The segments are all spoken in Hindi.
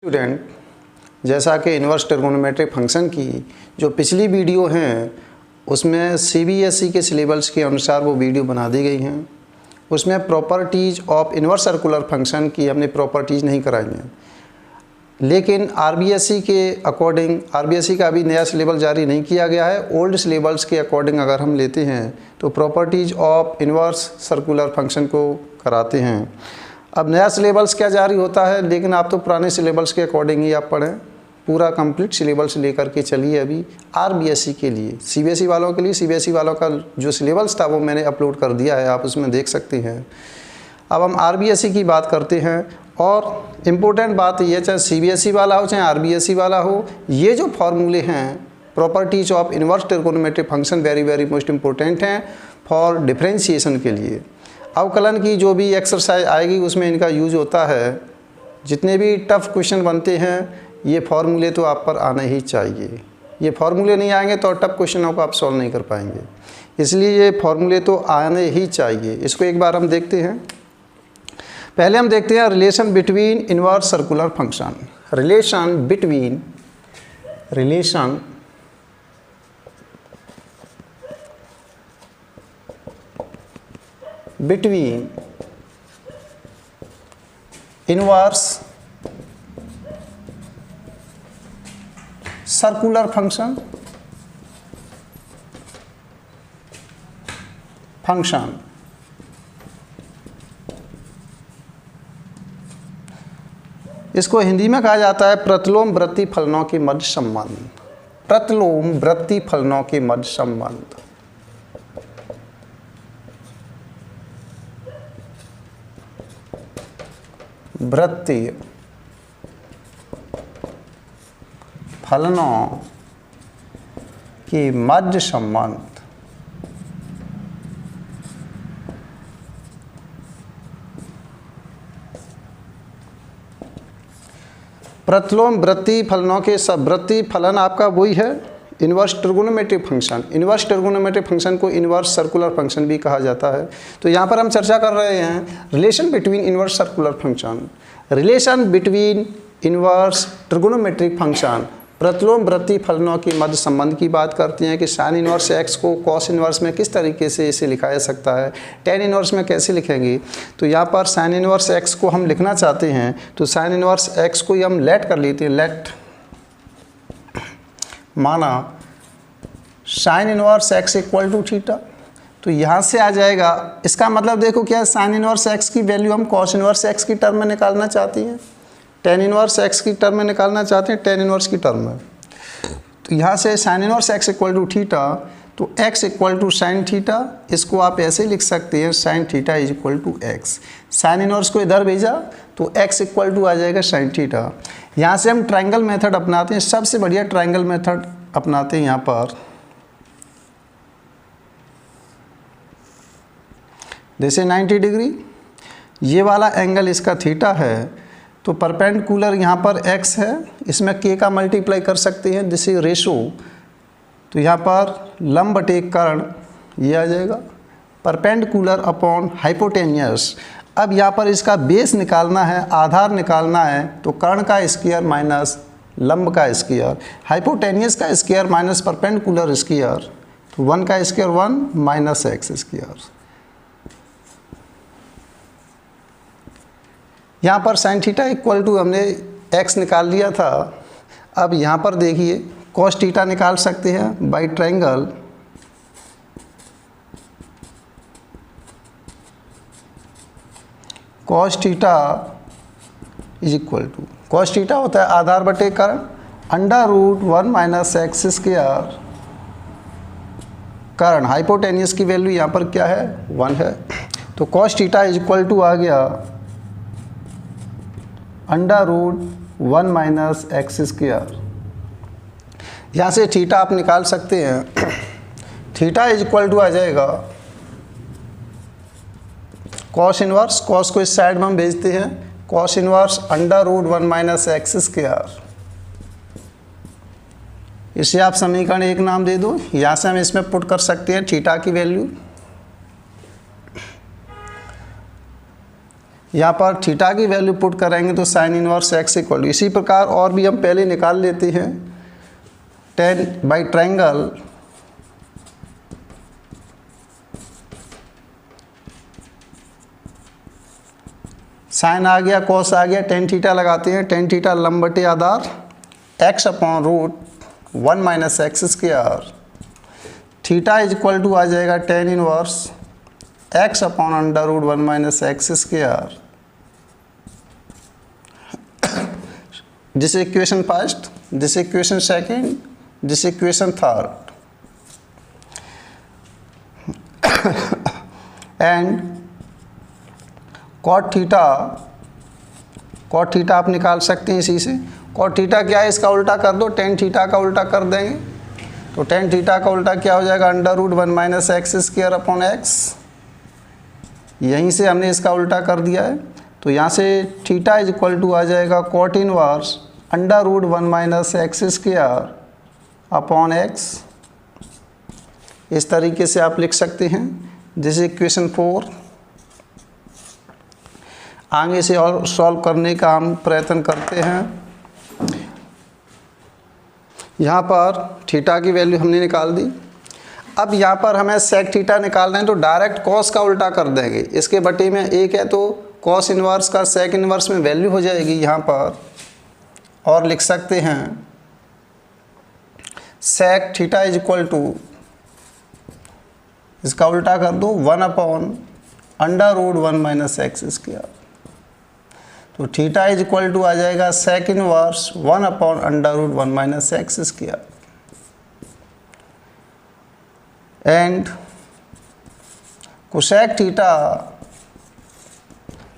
स्टूडेंट, जैसा कि इन्वर्स ट्रिगोनोमेट्रिक फंक्शन की जो पिछली वीडियो हैं उसमें सीबीएसई के सिलेबस के अनुसार वो वीडियो बना दी गई हैं। उसमें properties of inverse circular function की हमने प्रॉपर्टीज़ नहीं कराई हैं, लेकिन आरबीएसई के अकॉर्डिंग आरबीएसई का अभी नया सिलेबस जारी नहीं किया गया है। ओल्ड सिलेबस के अकॉर्डिंग अगर हम लेते हैं तो properties of inverse circular function को कराते हैं। अब नया सिलेबस क्या जारी होता है, लेकिन आप तो पुराने सिलेबस के अकॉर्डिंग ही आप पढ़ें। पूरा कंप्लीट सिलेबस लेकर के चलिए। अभी आरबीएसई के लिए, सीबीएसई वालों के लिए सीबीएसई वालों का जो सिलेबस था वो मैंने अपलोड कर दिया है, आप उसमें देख सकते हैं। अब हम आरबीएसई की बात करते हैं और इम्पोर्टेंट बात ये, चाहे सीबीएसई वाला हो चाहे आरबीएसई वाला हो, ये जो फार्मूले हैं properties of inverse trigonometric function very most important हैं फॉर डिफरेंशिएशन के लिए। अवकलन की जो भी एक्सरसाइज आएगी उसमें इनका यूज होता है। जितने भी टफ़ क्वेश्चन बनते हैं ये फार्मूले तो आप पर आने ही चाहिए। ये फार्मूले नहीं आएंगे तो टफ़ क्वेश्चनों को आप सॉल्व नहीं कर पाएंगे, इसलिए ये फार्मूले तो आने ही चाहिए। इसको एक बार हम देखते हैं। पहले हम देखते हैं relation between inverse circular function. Relation between inverse circular function इसको हिंदी में कहा जाता है प्रतिलोम वृत्ति फलनों के मध्य संबंध। प्रतिलोम वृत्ति फलनों के मध्य संबंध। वृत्ति फलनों के मध्य संबंध। प्रतिलोम वृत्ति फलनों के सब वृत्ति फलन आपका वही है inverse trigonometric function. Inverse trigonometric function को इन्वर्स सर्कुलर फंक्शन भी कहा जाता है। तो यहाँ पर हम चर्चा कर रहे हैं relation between inverse circular function. Relation between inverse trigonometric function प्रतिलोम वृत्ति फलनों के मध्य संबंध की बात करते हैं कि साइन इन्वर्स एक्स को कॉस इन्वर्स में किस तरीके से इसे लिखा जा सकता है, टेन इन्वर्स में कैसे लिखेंगे। तो यहाँ पर साइन इन्वर्स एक्स को हम लिखना चाहते हैं तो साइन इन्वर्स एक्स को हम लेट कर लेते हैं। लेट माना sine inverse x equal to theta, तो यहाँ से आ जाएगा। इसका मतलब देखो क्या है, साइन इन्वर्स एक्स की वैल्यू हम कॉस इन्वर्स एक्स की टर्म में निकालना चाहते हैं, टेन इन्वर्स एक्स की टर्म में निकालना चाहते हैं, टेन इन्वर्स की टर्म में। तो यहाँ से sine inverse x equal to theta, तो x equal to sine theta, इसको आप ऐसे लिख सकते हैं sine theta is equal to x. Sine inverse को इधर भेजा तो एक्स इक्वल टू आ जाएगा साइन थीटा। यहाँ से हम ट्रायंगल मेथड अपनाते हैं, सबसे बढ़िया ट्रायंगल मेथड अपनाते हैं। यहाँ पर जैसे 90 डिग्री ये वाला एंगल इसका थीटा है, तो परपेंडिकुलर यहाँ पर x है, इसमें k का मल्टीप्लाई कर सकते हैं, दिस इज रेशो। तो यहाँ पर लंब बटे कर्ण ये आ जाएगा, परपेंडिकुलर अपॉन हाइपोटेनियस। अब यहाँ पर इसका बेस निकालना है, आधार निकालना है, तो कर्ण का स्क्वायर माइनस लंब का स्क्वायर, हाइपोटेनियस का स्क्वायर माइनस परपेंडिकुलर स्क्वायर, तो 1 का स्क्वायर 1 माइनस एक्स स्क्वायर। यहाँ पर साइन थीटा इक्वल टू हमने x निकाल लिया था। अब यहाँ पर देखिए कॉस थीटा निकाल सकते हैं by triangle cos theta is equal to, cos theta होता है आधार बटे कर्ण, under root 1 minus x square कर्ण। हाइपोटेनियस की वैल्यू यहाँ पर क्या है 1 है, तो cos theta is equal to आ गया under root 1 minus x square. यहाँ से थीटा आप निकाल सकते हैं, थीटा इज इक्वल टू आ जाएगा कॉस इनवर्स, कॉस को इस साइड में हम भेजते हैं, cos inverse under root 1 minus x square. इसे आप समीकरण 1 नाम दे दो। यहाँ से हम इसमें पुट कर सकते हैं थीटा की वैल्यू यहाँ पर थीटा की वैल्यू पुट करेंगे तो sine inverse x equal to, इसी प्रकार और भी हम पहले निकाल लेते हैं। tan बाई ट्रायंगल साइन आ गया, कॉस आ गया, tan थीटा लगाते हैं। tan थीटा लंब बटे आधार x upon root 1 minus x square, theta is equal to आ जाएगा tan inverse x upon under root 1 minus x square. This equation first, this equation second, this equation third. And cot theta आप निकाल सकते हैं इसी से। cot थीटा क्या है, इसका उल्टा कर दो, tan थीटा का उल्टा कर देंगे तो tan थीटा का उल्टा क्या हो जाएगा, under root 1 minus x square upon x. यहीं से हमने इसका उल्टा कर दिया है, तो यहाँ से थीटा इज इक्वल टू आ जाएगा cot inverse under root 1 minus x square upon x. इस तरीके से आप लिख सकते हैं। This equation 4। आगे से और सॉल्व करने का हम प्रयत्न करते हैं। यहाँ पर थीटा की वैल्यू हमने निकाल दी। अब यहाँ पर हमें सेक थीटा निकालना है तो डायरेक्ट कॉस का उल्टा कर देंगे। इसके बटे में एक है तो कॉस इनवर्स का सेक इनवर्स में वैल्यू हो जाएगी यहाँ पर, और लिख सकते हैं sec theta is equal to, इसका उल्टा कर दो 1 upon under root 1 minus x square. तो थीटा इज इक्वल टू आ जाएगा sec inverse 1 upon under root 1 minus x square. And cosec theta,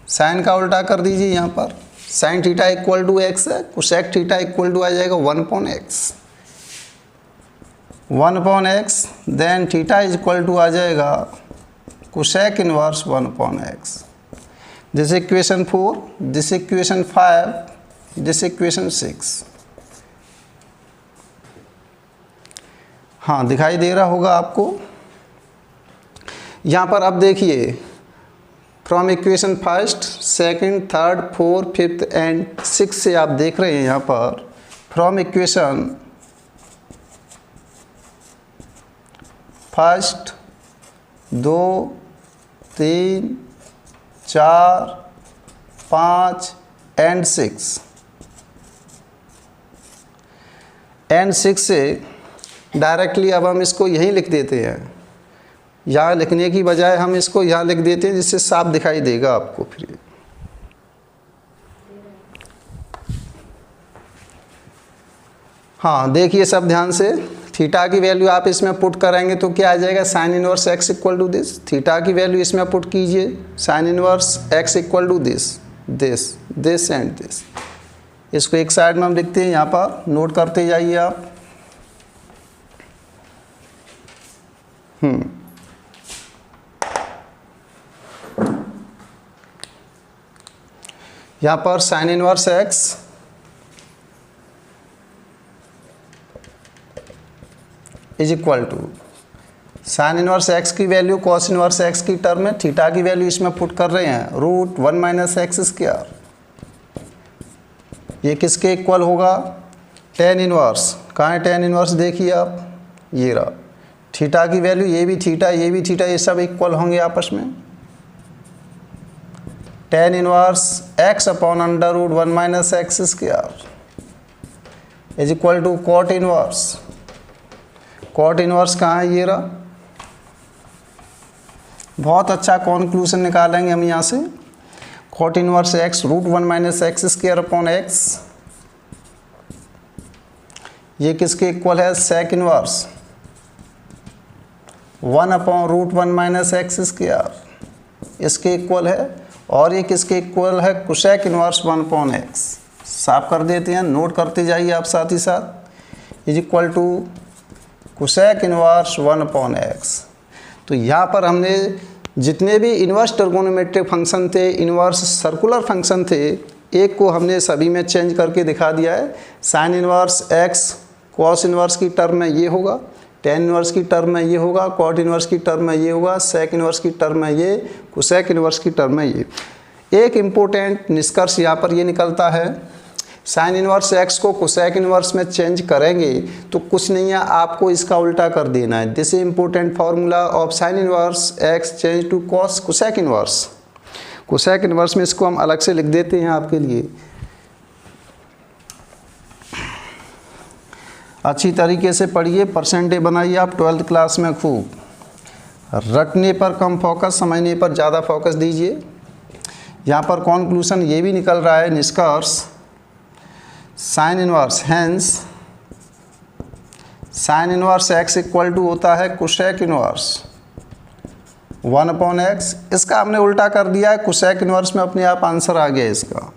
sine का उल्टा कर दीजिए यहाँ पर, sine theta equal to x है, कोसेक थीटा इक्वल टू आ जाएगा 1 upon x, 1 upon x. Then theta is equal to आ जाएगा cosec inverse 1 upon x. This equation 4, this equation 5, this equation 6। हाँ, दिखाई दे रहा होगा आपको। यहाँ पर अब देखिए, from equation first, second, third, fourth, fifth and 6 से आप देख रहे हैं यहाँ पर फ्रॉम इक्वेशन फर्स्ट 2, 3, 4, 5 एंड 6 से डायरेक्टली अब हम इसको यहीं लिख देते हैं। यहाँ लिखने की बजाय हम इसको यहाँ लिख देते हैं, जिससे साफ दिखाई देगा आपको। फिर हाँ, देखिए सब ध्यान से। थीटा की वैल्यू आप इसमें पुट करेंगे तो क्या आ जाएगा, sine inverse x equal to this. Theta की वैल्यू इसमें पुट कीजिए, sine inverse x equal to this, this, this and this. इसको एक साइड में हम लिखते हैं, यहाँ पर नोट करते जाइए आप। यहाँ पर sine inverse x is equal to sine inverse x की वैल्यू कॉस इनवर्स एक्स की टर्म में, थीटा की वैल्यू इसमें पुट कर रहे हैं रूट 1 माइनस एक्स स्क्वायर। ये किसके इक्वल होगा, टेन इनवर्स। कहाँ है टेन इनवर्स, देखिए आप, ये रहा। थीटा की वैल्यू, ये भी थीटा, ये भी थीटा, ये सब इक्वल होंगे आपस में। Tan inverse x upon under root 1 minus x square is equal to cot inverse. Cot inverse कहाँ है, ये रहा। बहुत अच्छा कॉन्क्लूजन निकालेंगे हम यहाँ से। Cot inverse x root 1 minus x square upon x, ये किसके इक्वल है, sec inverse 1 upon root 1 minus x square, इसके इक्वल है। और ये किसके इक्वल है, कोसेक इनवर्स 1 अपॉन एक्स। साफ कर देते हैं, नोट करते जाइए आप साथ ही साथ। Is equal to cosec inverse 1 upon x. तो यहाँ पर हमने जितने भी इनवर्स ट्रिगोनोमेट्रिक फंक्शन थे, इनवर्स सर्कुलर फंक्शन थे, एक को हमने सभी में चेंज करके दिखा दिया है। Sign inverse x cos inverse की टर्म में ये होगा, टेन इनवर्स की टर्म में ये होगा, कॉट इनवर्स की टर्म में ये होगा, सेक इनवर्स की टर्म में ये, कोसेक इनवर्स की टर्म में ये। एक इम्पोर्टेंट निष्कर्ष यहाँ पर ये निकलता है, साइन इनवर्स एक्स को कोसेक इनवर्स में चेंज करेंगे तो कुछ नहीं है, आपको इसका उल्टा कर देना है। This is important formula of sine inverse x change to cos cosec inverse. Cosec inverse में इसको हम अलग से लिख देते हैं आपके लिए। अच्छी तरीके से पढ़िए, परसेंटेज बनाइए आप 12th क्लास में खूब। रटने पर कम फोकस, समझने पर ज़्यादा फोकस दीजिए। यहाँ पर कॉन्क्लूशन ये भी निकल रहा है, निष्कर्ष, sine inverse, hence sine inverse x equal to होता है कोसेक इनवर्स 1/x। इसका हमने उल्टा कर दिया है, कोसेक इनवर्स में अपने आप आंसर आ गया इसका।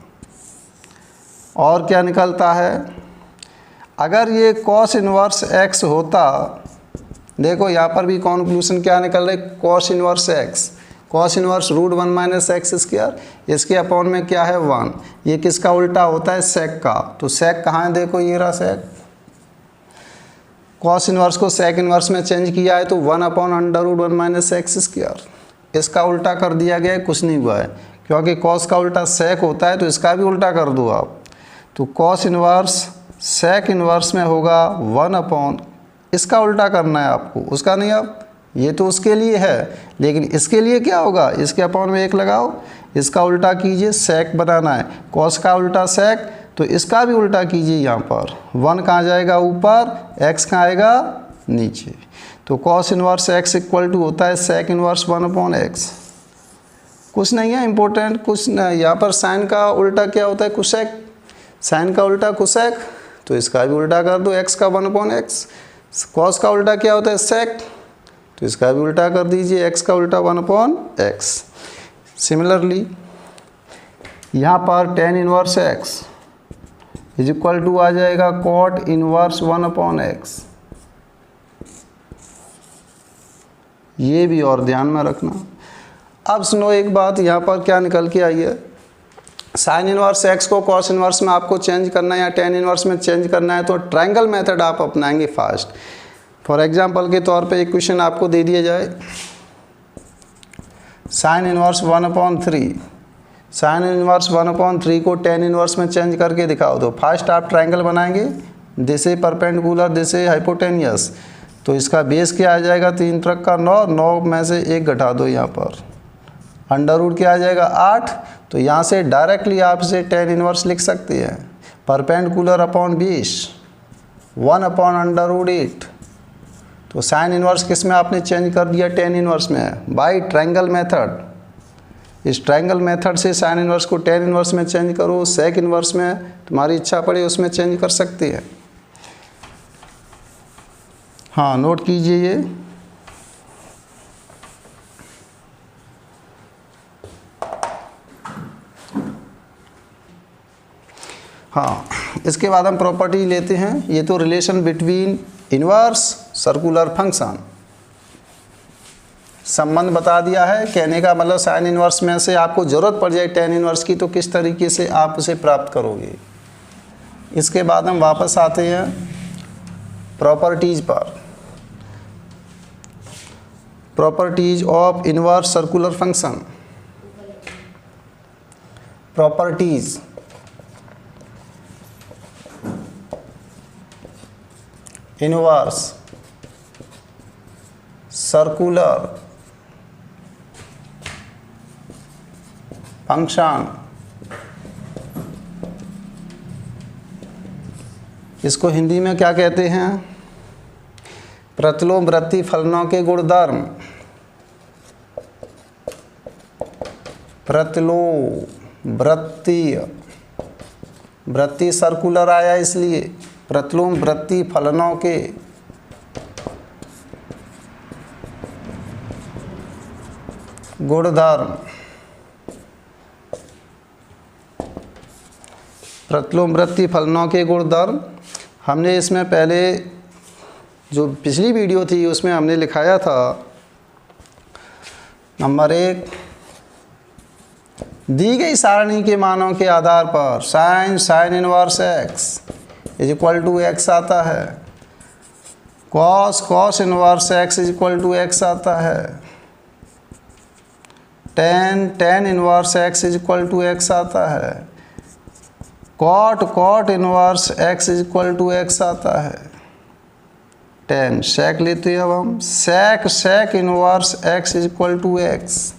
और क्या निकलता है, अगर ये कॉस इनवर्स एक्स होता, देखो यहाँ पर भी कॉन्क्लूशन क्या निकल रहा है, cos inverse x, cos inverse √1 minus x square, इसके अपॉन में क्या है 1। ये किसका उल्टा होता है, सेक का। तो सेक कहाँ है, देखो ये रहा सेक। कॉस इनवर्स को सेक इनवर्स में चेंज किया है तो 1/√1 माइनस एक्स स्क्वायर। इसका उल्टा कर दिया गया है, कुछ नहीं हुआ है, क्योंकि कॉस का उल्टा सेक होता है तो इसका भी उल्टा कर दो आप। तो कॉस इनवर्स सेक इनवर्स में होगा 1/, इसका उल्टा करना है आपको, उसका नहीं। अब ये तो उसके लिए है, लेकिन इसके लिए क्या होगा, इसके अपॉन में 1 लगाओ, इसका उल्टा कीजिए, सेक बनाना है। कॉस का उल्टा सेक, तो इसका भी उल्टा कीजिए। यहाँ पर 1 कहाँ जाएगा ऊपर, x कहाँ आएगा नीचे। तो cos inverse x equal to होता है सेक इनवर्स 1/x। कुछ नहीं है इम्पोर्टेंट, कुछ नहीं। यहाँ पर साइन का उल्टा क्या होता है, कोसेक, साइन का उल्टा कोसेक, तो इसका भी उल्टा कर दो, x का 1/x। कॉस का उल्टा क्या होता है, सेक, तो इसका भी उल्टा कर दीजिए, x का उल्टा 1/x। सिमिलरली यहाँ पर tan inverse x is equal to आ जाएगा cot इनवर्स 1/x। ये भी और ध्यान में रखना। अब सुनो एक बात, यहाँ पर क्या निकल के आई है, साइन इनवर्स एक्स को कॉस इनवर्स में आपको चेंज करना है या टेन इनवर्स में चेंज करना है तो ट्रायंगल मेथड आप अपनाएंगे फास्ट। फॉर एग्जांपल के तौर पे एक क्वेश्चन आपको दे दिया जाए, साइन इनवर्स 1/3, साइन इनवर्स 1/3 को टेन इनवर्स में चेंज करके दिखाओ। तो फर्स्ट आप ट्रायंगल बनाएंगे, this is perpendicular, this is hypotenuse. तो इसका बेस क्या आ जाएगा, 3 त्रिक का 9, 9 में से 1 घटा दो यहाँ पर, अंडर क्या आ जाएगा 8। तो यहाँ से डायरेक्टली आप इसे टेन इनवर्स लिख सकते हैं, परपेंडिकुलर अपॉन 20, 1/√8। तो साइन इनवर्स किस में आपने चेंज कर दिया, टेन इनवर्स में, बाय ट्रायंगल मेथड। इस ट्रायंगल मेथड से साइन इनवर्स को टेन इनवर्स में चेंज करो, सेक इनवर्स में तुम्हारी इच्छा पड़े उसमें चेंज कर सकते हैं। हाँ नोट कीजिए ये। हाँ इसके बाद हम प्रॉपर्टी लेते हैं। ये तो relation between inverse circular function, संबंध बता दिया है। कहने का मतलब साइन इनवर्स में से आपको ज़रूरत पड़ जाए टेन इनवर्स की तो किस तरीके से आप उसे प्राप्त करोगे। इसके बाद हम वापस आते हैं प्रॉपर्टीज़ पर। Properties of inverse circular function, properties inverse circular function. इसको हिंदी में क्या कहते हैं, प्रतिलोमवृत्तीय फलनों के गुणधर्म। प्रतिलोमवृत्तीय, वृत्तीय सर्कुलर आया इसलिए प्रतिलोमवृत्तीय फलनों के गुणधर्म। प्रतिलोमवृत्तीय फलनों के गुणधर्म हमने इसमें पहले जो पिछली वीडियो थी उसमें हमने लिखाया था, नंबर 1, दी गई सारणी के मानों के आधार पर sine inverse x is equal to x आता है, cos inverse x is equal to x आता है, tan inverse x is equal to x आता है, cot inverse x is equal to x आता है, tan sec लेते हैं अब हम, sec inverse x is equal to x,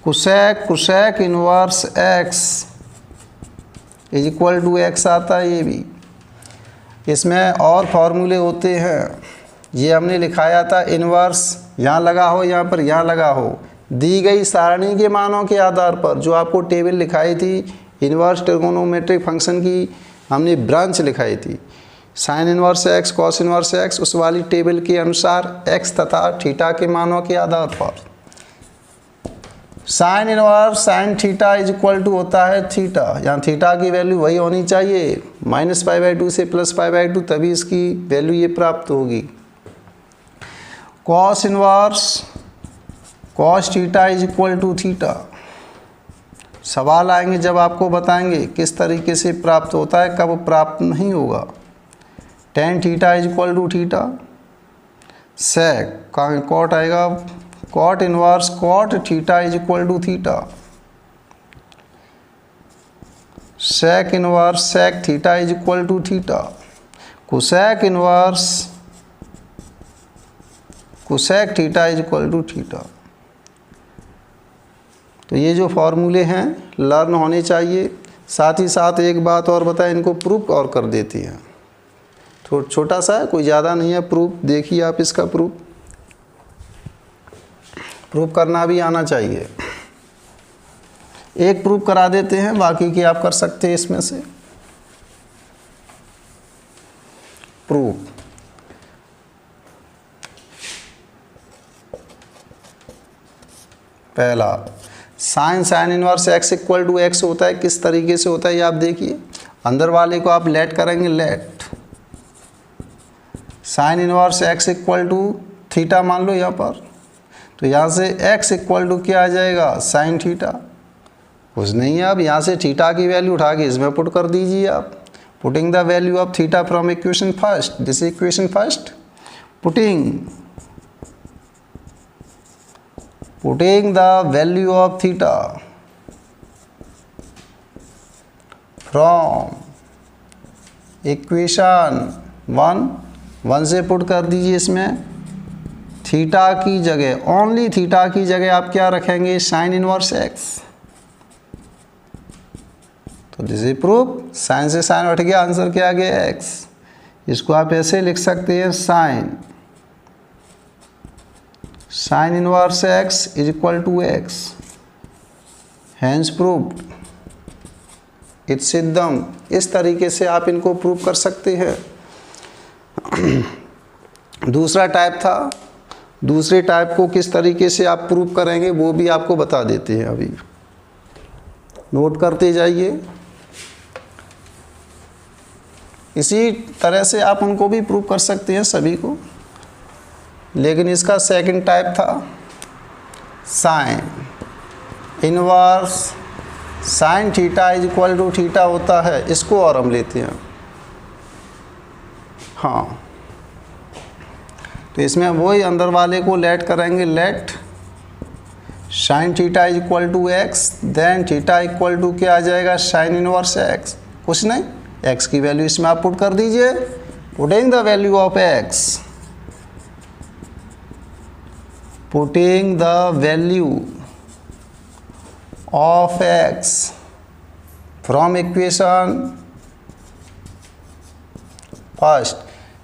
cosec inverse x is equal to x आता है ये भी। इसमें और फॉर्मूले होते हैं, ये हमने लिखाया था इनवर्स यहाँ लगा हो, यहाँ पर यहाँ लगा हो, दी गई सारणी के मानों के आधार पर, जो आपको टेबल लिखाई थी इनवर्स ट्रिगोनोमेट्रिक फंक्शन की, हमने ब्रांच लिखाई थी sign inverse x cos inverse x, उस वाली टेबल के अनुसार एक्स तथा थीटा के मानों के आधार पर sine inverse sine theta is equal to होता है थीटा, यहाँ थीटा की वैल्यू वही होनी चाहिए -π/2 से +π/2, तभी इसकी वैल्यू ये प्राप्त होगी। Cos inverse cos theta is equal to theta, सवाल आएंगे जब आपको बताएंगे किस तरीके से प्राप्त होता है, कब प्राप्त नहीं होगा। Tan theta is equal to theta, sec cot आएगा, cot inverse cot theta is equal to theta, sec inverse sec theta is equal to theta, cosec inverse cosec theta is equal to theta. तो ये जो फॉर्मूले हैं लर्न होने चाहिए। साथ ही साथ एक बात और बताएं, इनको प्रूफ और कर देती हैं, थोड़ा छोटा सा है, कोई ज़्यादा नहीं है प्रूफ। देखिए आप इसका प्रूफ करना भी आना चाहिए। एक प्रूफ करा देते हैं, बाकी की आप कर सकते हैं इसमें से। प्रूफ पहला, sine inverse x equal to x होता है, किस तरीके से होता है ये आप देखिए। अंदर वाले को आप लेट करेंगे, let sine inverse x equal to theta मान लो यहाँ पर, तो यहाँ से x इक्वल टू क्या आ जाएगा, साइन थीटा। कुछ नहीं है, अब यहाँ से थीटा की वैल्यू उठा के इसमें पुट कर दीजिए आप। Putting the value of theta from equation first, this equation first, putting the value of theta from equation one से पुट कर दीजिए इसमें। थीटा की जगह, ओनली थीटा की जगह आप क्या रखेंगे, साइन इनवर्स एक्स। तो दिस इज प्रूफ, साइन से साइन हट गया, आंसर क्या आ गया एक्स। इसको आप ऐसे लिख सकते हैं, sine inverse x is equal to x, hence proved, it's सिद्धम। इस तरीके से आप इनको प्रूव कर सकते हैं। दूसरा टाइप था, दूसरे टाइप को किस तरीके से आप प्रूव करेंगे वो भी आपको बता देते हैं, अभी नोट करते जाइए। इसी तरह से आप उनको भी प्रूव कर सकते हैं सभी को, लेकिन इसका सेकंड टाइप था sine inverse sine theta is equal to theta होता है, इसको और हम लेते हैं। हाँ, तो इसमें वही अंदर वाले को लेट करेंगे, let sine theta is equal to x, then theta equal to क्या आ जाएगा, साइन इनवर्स एक्स। कुछ नहीं, एक्स की वैल्यू इसमें आप पुट कर दीजिए, putting the value of x, putting the value of x from equation first.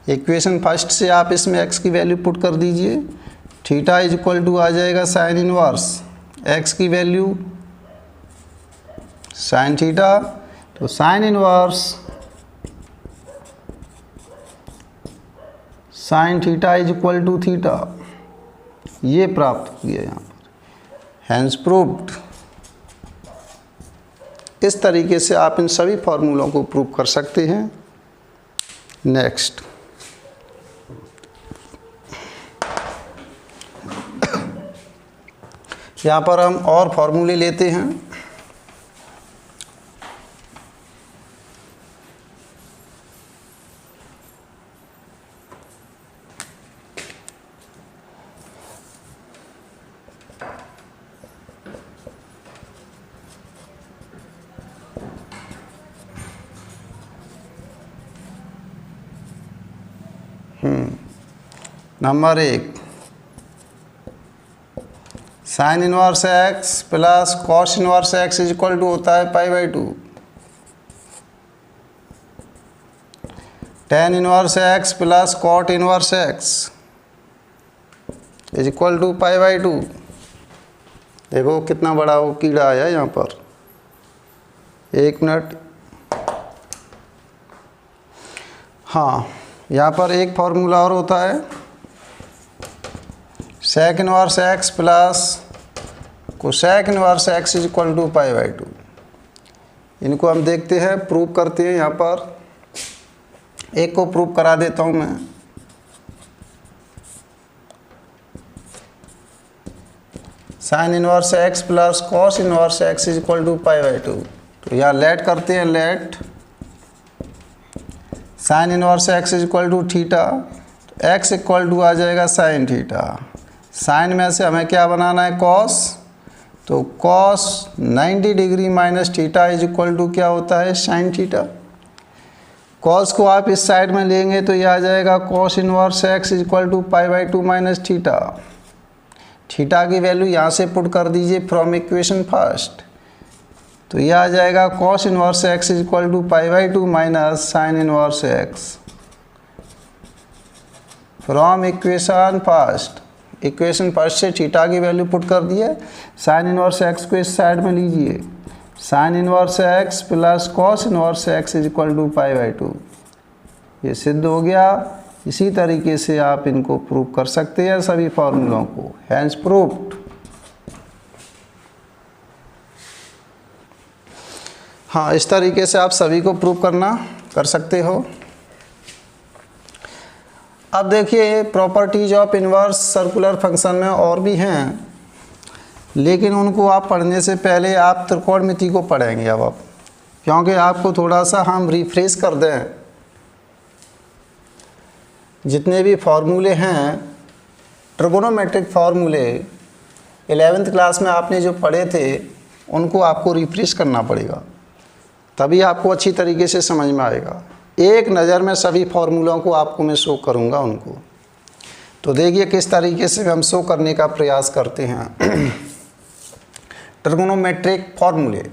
Equation first से आप इसमें x की वैल्यू पुट कर दीजिए, थीटा इज इक्वल टू आ जाएगा साइन इनवर्स x की वैल्यू साइन थीटा, तो sine inverse sine theta is equal to theta, ये प्राप्त हो गया यहाँ पर, हैंस प्रूव्ड। इस तरीके से आप इन सभी फॉर्मूलों को प्रूव कर सकते हैं। नेक्स्ट, यहाँ पर हम और फॉर्मूले लेते हैं। Number 1 sine inverse x plus cos inverse x is equal to होता है π/2। Tan inverse x plus cot inverse x is equal to π/2। देखो कितना बड़ा वो कीड़ा आया यहाँ पर। 1 मिनट। हाँ, यहाँ पर एक फॉर्मूला और होता है, sec inverse x plus cosec inverse x is equal to π/2। इनको हम देखते हैं, प्रूव करते हैं। यहाँ पर एक को प्रूव करा देता हूँ मैं। Sine inverse x plus cos inverse x is equal to π/2। तो यहाँ लेट करते हैं, let sine inverse x is equal to theta, x equal to आ जाएगा साइन थीटा। साइन में से हमें क्या बनाना है, कॉस। तो cos 90 degree minus theta is equal to क्या होता है, साइन थीटा। कॉस को आप इस साइड में लेंगे तो यह आ जाएगा cos inverse x is equal to π/2 minus theta. Theta की वैल्यू यहाँ से पुट कर दीजिए फ्रॉम इक्वेशन फर्स्ट। तो यह आ जाएगा cos inverse x is equal to π/2 minus sine inverse x from equation first. Equation first से थीटा की वैल्यू पुट कर दिए। साइन इनवर्स एक्स को इस साइड में लीजिए, sine inverse x plus cos inverse x is equal to π/2। ये सिद्ध हो गया। इसी तरीके से आप इनको प्रूव कर सकते हैं सभी फॉर्मूलों को। Hence proved. हाँ, इस तरीके से आप सभी को प्रूव करना कर सकते हो। अब देखिए, properties of inverse circular function में और भी हैं, लेकिन उनको आप पढ़ने से पहले आप त्रिकोणमिति को पढ़ेंगे अब आप, क्योंकि आपको थोड़ा सा हम रिफ्रेश कर दें। जितने भी फार्मूले हैं, ट्रिगोनोमेट्रिक फार्मूले 11th क्लास में आपने जो पढ़े थे, उनको आपको रिफ्रेश करना पड़ेगा, तभी आपको अच्छी तरीके से समझ में आएगा। एक नज़र में सभी फार्मूलों को आपको मैं शो करूँगा उनको। तो देखिए किस तरीके से हम शो करने का प्रयास करते हैं। ट्रिगोनोमेट्रिक फार्मूले।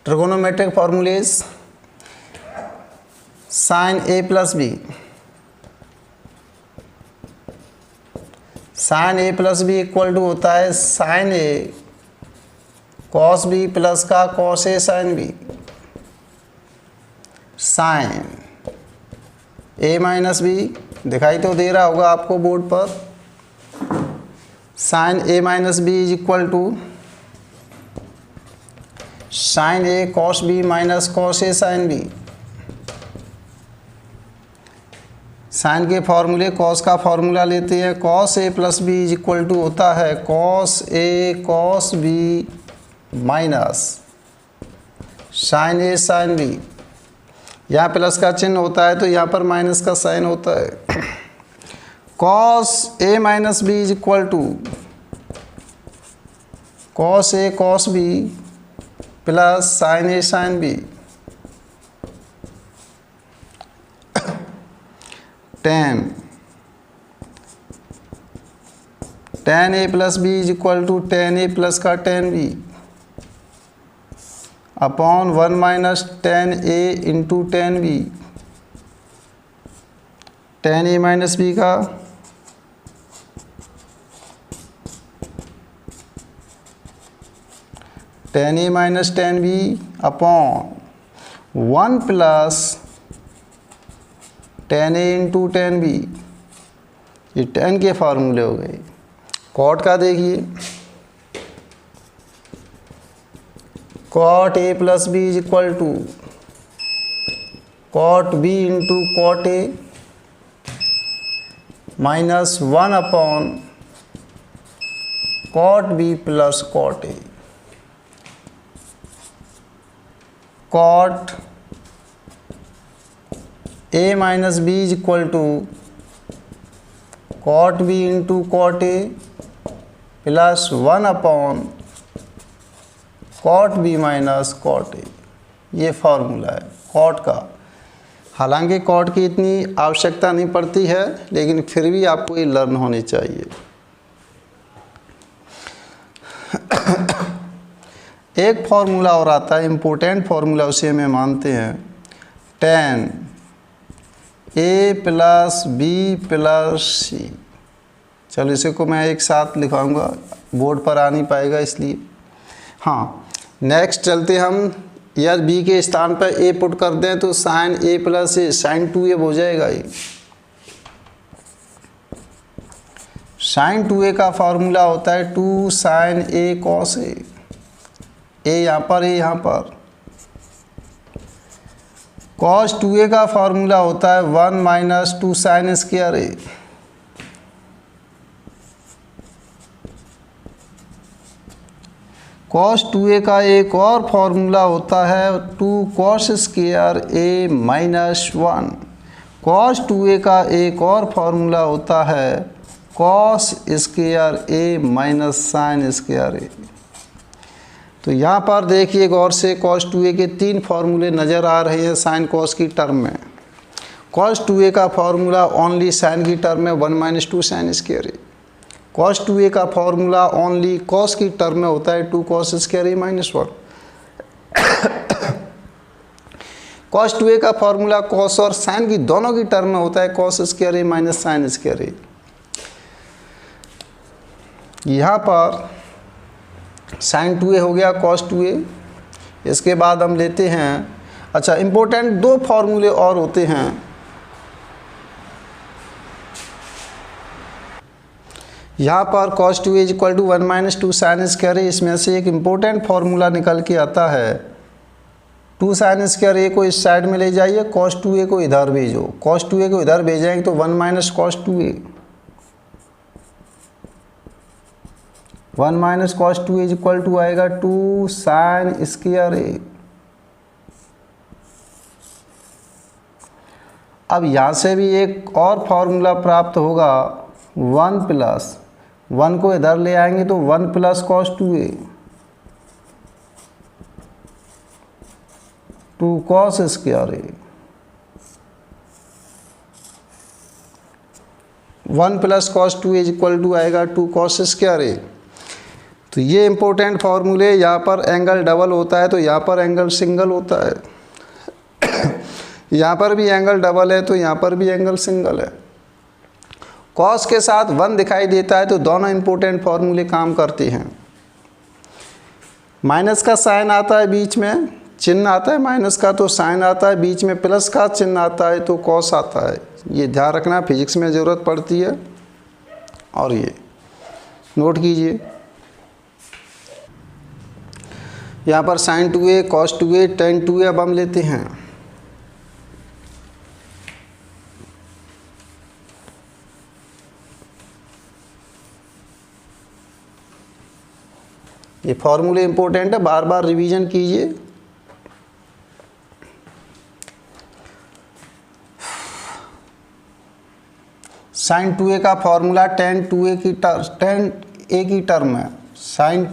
Trigonometric formulas sine A plus B. Sine A plus B equal to होता है sine A cos B plus का cos A sine B. Sine A minus B दिखाई तो दे रहा होगा आपको बोर्ड पर। Sine A minus B is equal to sine A cos B minus cos A sine B. Sine के फॉर्मूले, कॉस का फॉर्मूला लेते हैं। Cos A plus B is equal to होता है cos A cos B minus sign A sine B. यहाँ प्लस का चिन्ह होता है तो यहाँ पर माइनस का साइन होता है। Cos A minus B is equal to cos A cos B plus sine A sine B. Tan A plus B is equal to tan A plus का tan B upon 1 minus tan A into tan B. Tan A minus B का tan A minus tan B upon 1 plus tan A into tan B. ये टेन के फार्मूले हो गए। कॉट का देखिए, cot A plus B is equal to cot B into cot A minus 1 upon cot B plus cot A. Cot A minus B is equal to cot B into cot A plus 1 upon cot B minus cot A, ये फार्मूला है कॉट का। हालांकि कॉट की इतनी आवश्यकता नहीं पड़ती है, लेकिन फिर भी आपको ये लर्न होनी चाहिए। एक फार्मूला और आता है इम्पोर्टेंट फार्मूला, उसे हमें मानते हैं tan a plus B plus C. चलो इसे को मैं एक साथ लिखाऊंगा, बोर्ड पर आ नहीं पाएगा इसलिए। हाँ, नेक्स्ट चलते हम, या बी के स्थान पर ए पुट कर दें तो sign A plus A sign 2a हो जाएगा। ये साइन 2a का फार्मूला होता है 2 साइन ए कॉस ए, यहाँ पर ए यहाँ पर। कॉस 2a का फार्मूला होता है 1 माइनस 2 साइन स्क्वायर ए। कॉस 2a का एक और फार्मूला होता है 2 कॉस स्क्वायर ए माइनस 1। कॉस 2a का एक और फार्मूला होता है कॉस स्क्वायर ए माइनस साइन स्क्वायर ए। तो यहाँ पर देखिए गौर से, कॉस 2a के 3 फार्मूले नज़र आ रहे हैं साइन कॉस की टर्म में। कॉस 2a का फार्मूला ओनली साइन की टर्म में 1 माइनस 2 साइन स्क्वायर ए। कॉस 2a का फार्मूला ओनली कॉस की टर्म में होता है 2 कॉस स्क्वायर ए माइनस 1। कॉस 2a का फार्मूला कॉस और साइन की दोनों की टर्म में होता है कॉस स्क्वायर ए माइनस साइन स्क्वायर ए। यहाँ पर साइन 2a हो गया कॉस 2a। इसके बाद हम लेते हैं, अच्छा इम्पोर्टेंट 2 फार्मूले और होते हैं। यहाँ पर cos 2a equal to 1 minus 2 sine square A, इसमें से एक इम्पोर्टेंट फार्मूला निकल के आता है 2 साइन स्क्वायर ए को इस साइड में ले जाइए, cos 2a को इधर भेजो। cos 2a को इधर भेजेंगे तो 1 minus cos 2a, 1 minus cos 2a equal to आएगा 2 साइन स्क्वायर ए। अब यहाँ से भी एक और फार्मूला प्राप्त होगा 1 प्लस 1 को इधर ले आएंगे तो 1 plus cos 2a, 2 cos square A, 1 plus cos 2a equal to आएगा 2 cos स्क्वायर ए। तो ये इंपॉर्टेंट फार्मूले, यहाँ पर एंगल डबल होता है तो यहाँ पर एंगल सिंगल होता है। यहाँ पर भी एंगल डबल है तो यहाँ पर भी एंगल सिंगल है। कॉस के साथ 1 दिखाई देता है तो दोनों इंपॉर्टेंट फार्मूले काम करते हैं। माइनस का साइन आता है, बीच में चिन्ह आता है माइनस का तो साइन आता है, बीच में प्लस का चिन्ह आता है तो कॉस आता है। ये ध्यान रखना, फिजिक्स में ज़रूरत पड़ती है और ये नोट कीजिए। यहाँ पर sign 2a cos 2a tan 2a अब हम लेते हैं। ये फॉर्मूले इंपॉर्टेंट है, बार बार रिवीजन कीजिए। साइन 2a का फॉर्मूला tan 2a की टर्म है। साइन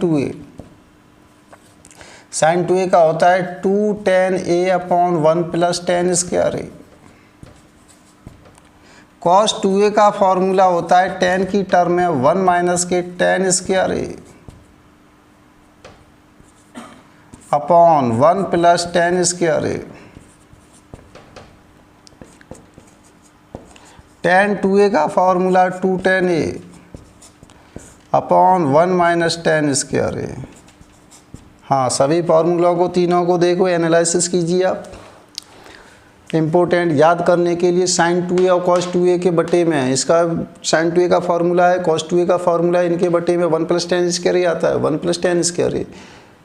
2a का होता है 2 tan a upon 1 plus tan square A. cos 2a का फॉर्मूला होता है tan की टर्म में 1 माइनस के tan square A upon 1 plus tan square A. tan 2a का formula 2 tan a upon 1 minus tan square A. हाँ, सभी फार्मूलों को तीनों को देखो, एनालिसिस कीजिए आप। इम्पोर्टेंट याद करने के लिए साइन 2a और cos 2a के बटे में है। इसका साइन 2a का फार्मूला है, cos 2a का फार्मूला है, इनके बटे में 1 प्लस tan स्क्वायर ए आता है, 1 प्लस tan स्क्वायर ए।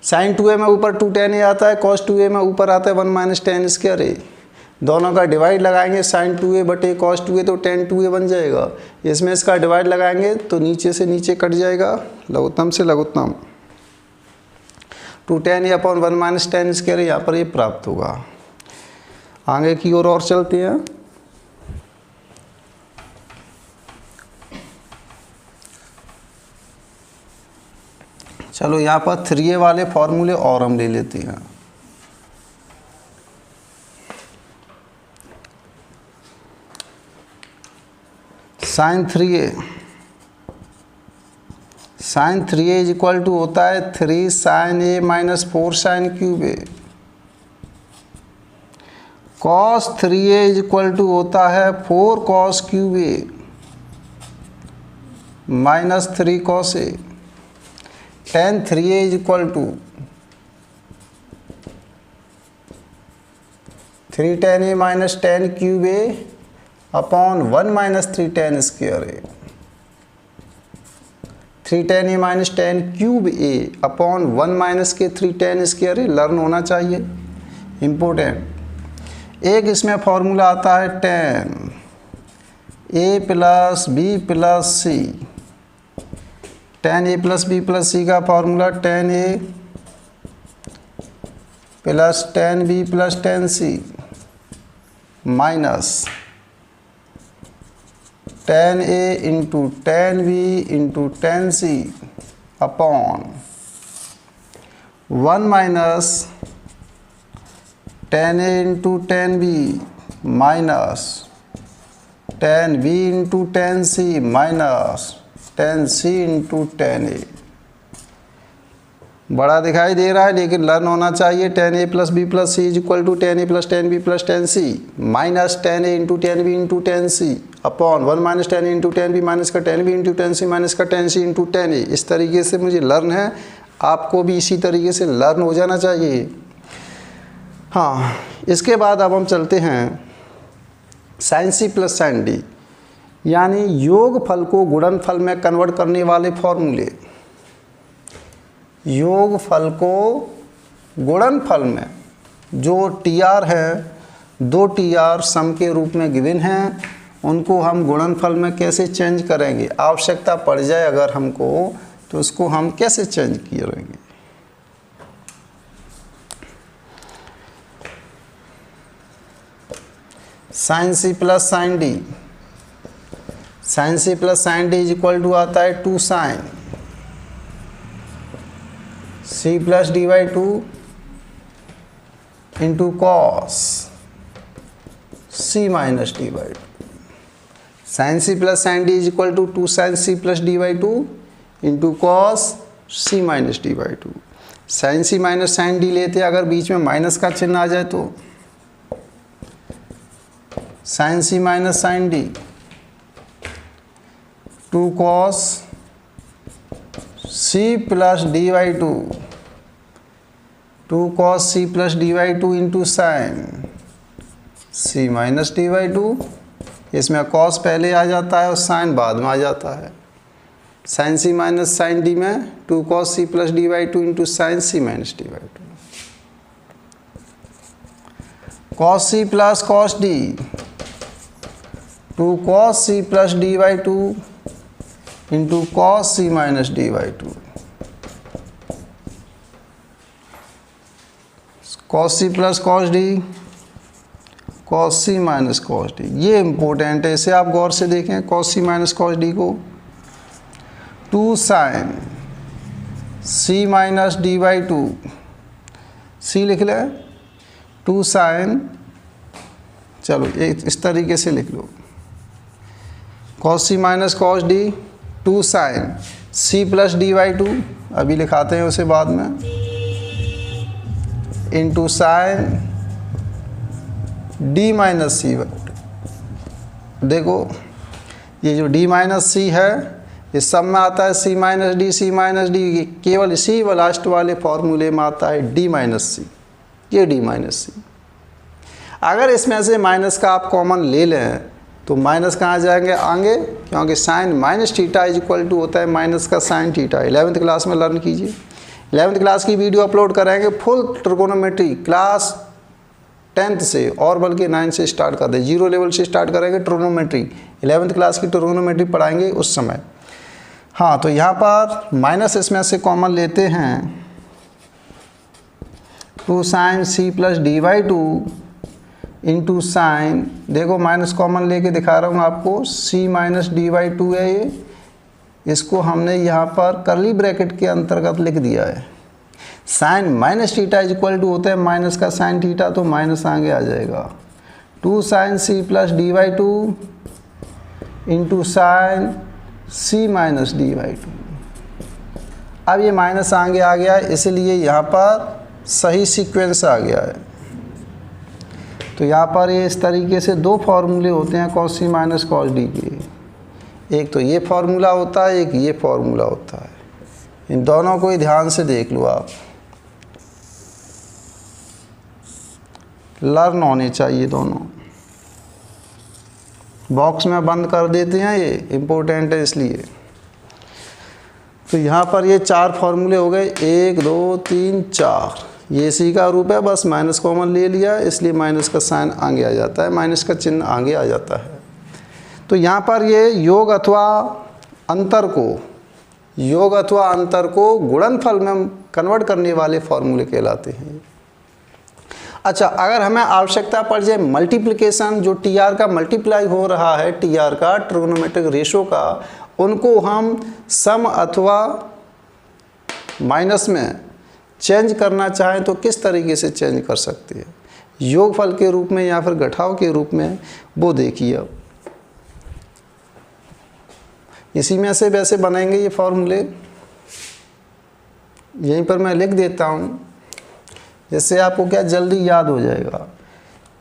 साइन 2a में ऊपर 2 tan a आता है, cos 2a में ऊपर आता है 1 माइनस tan स्क्वायर ए। दोनों का डिवाइड लगाएंगे, साइन 2a बटे cos 2a तो tan 2a बन जाएगा। इसमें इसका डिवाइड लगाएंगे तो नीचे से नीचे कट जाएगा, लघुत्तम से लघुत्तम 2 tan a upon 1 minus tan square, यहाँ पर ये प्राप्त होगा। आगे की ओर और चलते हैं। चलो यहाँ पर 3a वाले फॉर्मूले और हम ले लेते हैं। Sign 3a is equal to होता है 3 sine a minus 4 sine cube a। Cos 3a is equal to होता है 4 cos cube a minus 3 cos a। Tan 3a is equal to 3 tan a minus tan cube a upon 1 minus 3 tan square a। 3 tan a minus tan cube a upon 1 minus के 3 tan स्क्वायर a लर्न होना चाहिए, इम्पोर्टेंट। एक इसमें फॉर्मूला आता है tan a plus B plus C. tan a plus B plus C का formula tan a plus tan b plus tan c minus tan a into tan b into tan c upon 1 minus tan a into tan b minus tan b into tan c minus tan c into tan a। बड़ा दिखाई दे रहा है लेकिन लर्न होना चाहिए। tan a plus B plus C is equal to tan a plus tan b plus tan c minus tan a into tan b into tan c upon 1 minus tan a into tan b minus का tan b into tan c minus का tan c into tan a। इस तरीके से मुझे लर्न है, आपको भी इसी तरीके से लर्न हो जाना चाहिए। हाँ, इसके बाद अब हम चलते हैं sine c plus sine d, यानी योगफल को गुणनफल में कन्वर्ट करने वाले फॉर्मूले। योगफल को गुणनफल में जो TR है, 2 TR सम के रूप में गिवन हैं, उनको हम गुणनफल में कैसे चेंज करेंगे, आवश्यकता पड़ जाए अगर हमको तो उसको हम कैसे चेंज करेंगे। Sine c plus sine d, sine c plus sine d is equal to आता है 2 sine c plus D by 2 into cos c minus D by 2। Sine c plus sine d is equal to 2 sine c plus D by 2 into cos c minus D by 2। Sine c minus sine d लेते अगर बीच में माइनस का चिन्ह आ जाए तो sine c minus sine d 2 cos c plus D by 2, 2 cos c plus D by 2 into sine c minus D by 2। इसमें कॉस पहले आ जाता है और साइन बाद में आ जाता है। Sine c minus sine d में 2 cos c plus D by 2 into sine c minus D by 2। Cos c plus cos d 2 cos c plus D by 2 into cos c minus D by 2। Cos c plus cos d cos c minus cos d, ये इम्पोर्टेंट है, इसे आप गौर से देखें। Cos c minus cos d को 2 sine c minus D by 2, c लिख लें 2 साइन, चलो इस तरीके से लिख लो, cos c minus cos d 2 sine c plus D by 2, अभी लिखाते हैं उसे बाद में, into sine d minus C. देखो ये जो d माइनस सी है इस सब में आता है c minus D, c minus D, केवल इसी लास्ट वाले फॉर्मूले में आता है d माइनस सी, ये d माइनस सी। अगर इसमें से माइनस का आप कॉमन ले लें तो माइनस कहाँ जाएंगे आगे, क्योंकि sine minus theta is equal to होता है माइनस का साइन थीटा। 11th क्लास में लर्न कीजिए, 11th क्लास की वीडियो अपलोड कराएंगे फुल ट्रिगोनोमेट्री, क्लास 10th से और बल्कि 9 से स्टार्ट कर दें, 0 लेवल से स्टार्ट करेंगे ट्रिगोनोमेट्री, 11th क्लास की ट्रिगोनोमेट्री पढ़ाएंगे उस समय। हाँ, तो यहाँ पर माइनस इसमें से कॉमन लेते हैं, 2 sine c plus D by 2 into sine, देखो माइनस कॉमन लेके दिखा रहा हूँ आपको, c माइनस डी बाई 2 है ये, इसको हमने यहाँ पर कर्ली ब्रैकेट के अंतर्गत लिख दिया है। Sine minus theta is equal to होता है माइनस का साइन थीटा, तो माइनस आगे आ जाएगा 2 sin c plus D by two into sine c minus D by two. अब ये माइनस आगे आ गया है, इसलिए यहाँ पर सही सीक्वेंस आ गया है। तो यहाँ पर ये इस तरीके से दो फॉर्मूले होते हैं cos c minus cos d के। एक तो ये फॉर्मूला होता है, एक ये फॉर्मूला होता है। इन दोनों को ही ध्यान से देख लो आप, लर्न होने चाहिए दोनों। बॉक्स में बंद कर देते हैं, ये इम्पोर्टेंट है इसलिए। तो यहाँ पर ये 4 फॉर्मूले हो गए, 1 2 3 4। ये इसी का रूप है, बस माइनस कॉमन ले लिया, इसलिए माइनस का साइन आगे आ जाता है, माइनस का चिन्ह आगे आ जाता है। तो यहाँ पर ये योग अथवा अंतर को गुणनफल में कन्वर्ट करने वाले फॉर्मूले कहलाते हैं। अच्छा, अगर हमें आवश्यकता पड़ जाए मल्टीप्लिकेशन, जो टी आर का मल्टीप्लाई हो रहा है, टी आर का ट्रिग्नोमेट्रिक रेशो का, उनको हम सम अथवा माइनस में चेंज करना चाहें तो किस तरीके से चेंज कर सकते हैं, योगफल के रूप में या फिर घटाव के रूप में, वो देखिए। अब इसी में से वैसे बनेंगे ये फॉर्मूले, यहीं पर मैं लिख देता हूँ, जिससे आपको क्या जल्दी याद हो जाएगा।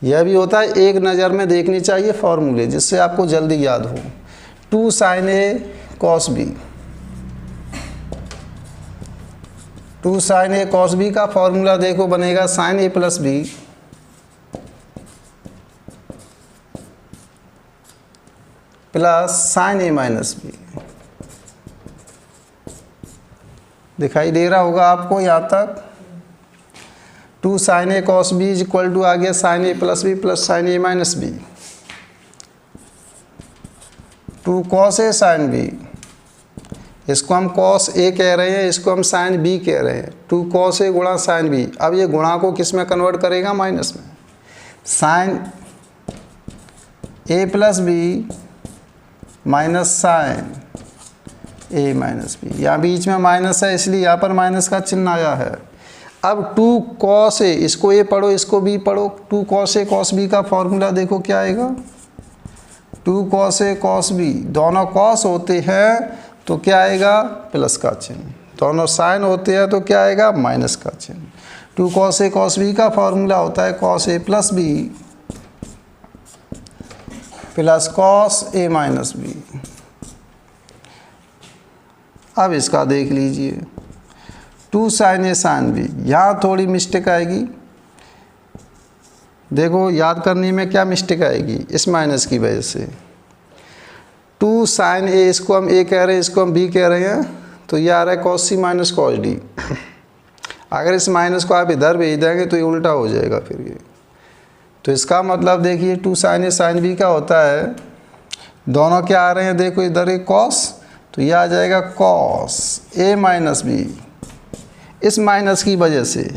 यह भी होता है एक नज़र में देखनी चाहिए फॉर्मूले, जिससे आपको जल्दी याद हो। 2 sin a cos b, 2 sin a cos b का फॉर्मूला देखो बनेगा sin a plus b plus sin a minus b। दिखाई दे रहा होगा आपको यहाँ तक। 2 sin a cos b is equal to आ गया sin a plus b plus sin a minus b। 2 cos a sin b, इसको हम cos a कह रहे हैं, इसको हम sin b कह रहे हैं। 2 cos a गुणा sin b। अब ये गुणा को किस में कन्वर्ट करेगा, माइनस में। sin a plus b minus sin a minus b। यहाँ बीच में माइनस है, इसलिए यहाँ पर माइनस का चिन्ह आया है। अब 2 cos a, इसको a पढ़ो, इसको b पढ़ो। 2 cos a cos b का फॉर्मूला देखो क्या आएगा, 2 cos a cos b, दोनों cos होते हैं तो क्या आएगा, प्लस का चिन्ह। दोनों साइन होते हैं तो क्या आएगा, माइनस का चिन्ह। 2 cos a cos b का फॉर्मूला होता है cos a plus b plus cos a minus b। अब इसका देख लीजिए, 2 sin a sin b, यहाँ थोड़ी मिस्टेक आएगी। देखो याद करने में क्या मिस्टेक आएगी, इस माइनस की वजह से। 2 sin a, इसको हम a कह रहे हैं, इसको हम b कह रहे हैं, तो ये आ रहा है cos c minus cos d। अगर इस माइनस को आप इधर भेज देंगे तो ये उल्टा हो जाएगा फिर ये। तो इसका मतलब देखिए 2 sin a sin b का होता है, दोनों क्या आ रहे हैं, देखो इधर एक cos, तो ये आ जाएगा cos a माइनस b। इस माइनस की वजह से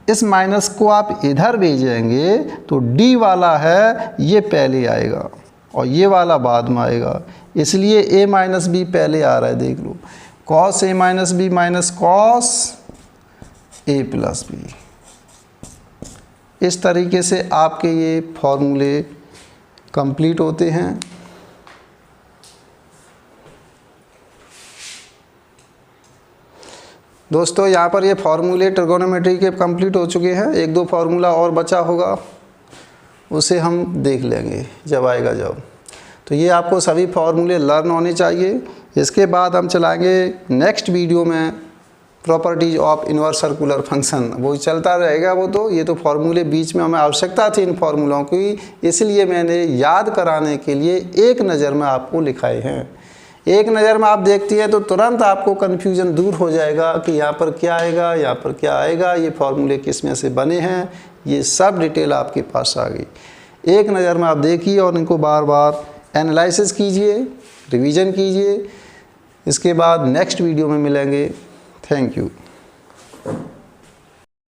इस माइनस को आप इधर भेजेंगे तो d वाला है ये पहले आएगा और ये वाला बाद में आएगा, इसलिए a माइनस b पहले आ रहा है। देख लो, cos a minus b minus cos a plus b। इस तरीके से आपके ये फॉर्मूले कंप्लीट होते हैं। दोस्तों यहाँ पर ये फार्मूले ट्रिगोनोमेट्री के कंप्लीट हो चुके हैं। 1-2 फार्मूला और बचा होगा, उसे हम देख लेंगे जब आएगा जब। तो ये आपको सभी फार्मूले लर्न होने चाहिए। इसके बाद हम चलाएंगे नेक्स्ट वीडियो में properties of inverse circular function, वो चलता रहेगा वो। तो ये तो फार्मूले बीच में हमें आवश्यकता थी इन फार्मूलों की, इसलिए मैंने याद कराने के लिए एक नज़र में आपको लिखाए हैं। एक नज़र में आप देखती हैं तो तुरंत आपको कन्फ्यूज़न दूर हो जाएगा कि यहाँ पर क्या आएगा, यहाँ पर क्या आएगा, ये फार्मूले किस में से बने हैं, ये सब डिटेल आपके पास आ गई। एक नज़र में आप देखिए और इनको बार बार एनालिसिस कीजिए, रिवीजन कीजिए। इसके बाद नेक्स्ट वीडियो में मिलेंगे। Thank you.